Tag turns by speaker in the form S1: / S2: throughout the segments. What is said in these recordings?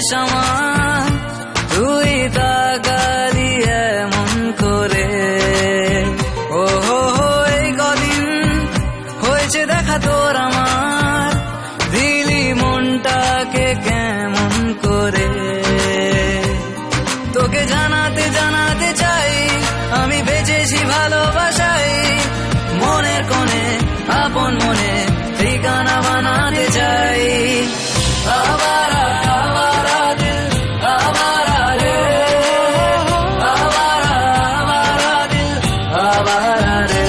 S1: শেষ আমার, তুই তাকালি এমন করে। ও হো হো, এই কদিন হয়েছে দেখা তোর আমার, দিলি মনটাকে কেমন করে। তোকে জানাতে জানাতে চাই আমি বেঁচেছি ভালোবাসাই, মনের কোণে আপন মনে ঠিকানা বানাতে চাই। আবারা আবারা দিল আবারা রে, আবারা আবারা দিল আবারা রে।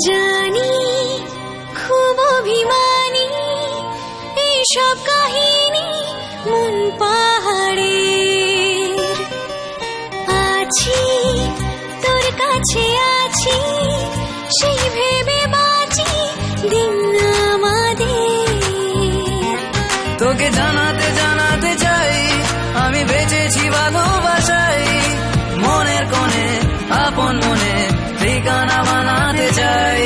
S2: জানি খুব অভিমানী এইসব কাহিনী মন পাহাড়ের, আছি তোর কাছে আছি সেই ভেবে বাঁচি দিন আমাদের।
S1: তোকে জানাতে জানাতে চাই আমি বেঁচেছি ভালোবাসাই, মনের কোণে আপন মনে ঠিকানা বানাতে চাই।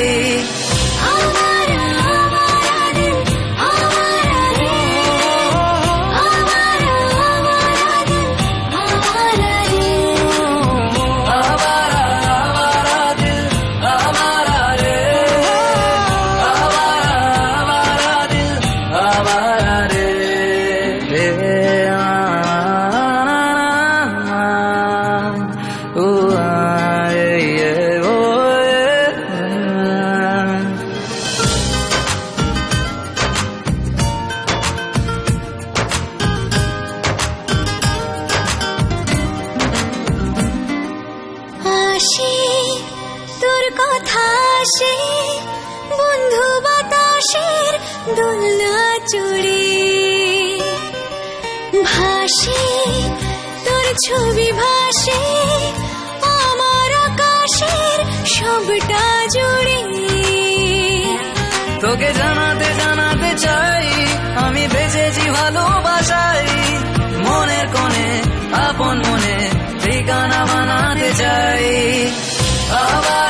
S2: তোর কথা আসে বন্ধু বাতাসের দোলনা চড়ে, ভাসে তোর ছবি ভাসে আমার আকাশের সবটা জুড়ে।
S1: তোকে জানাতে জানাতে চাই আমি বেঁচেছি ভালোবাসাই, মনের কোণে আপন মনে ঠিকানা বানাতে চাই। আবার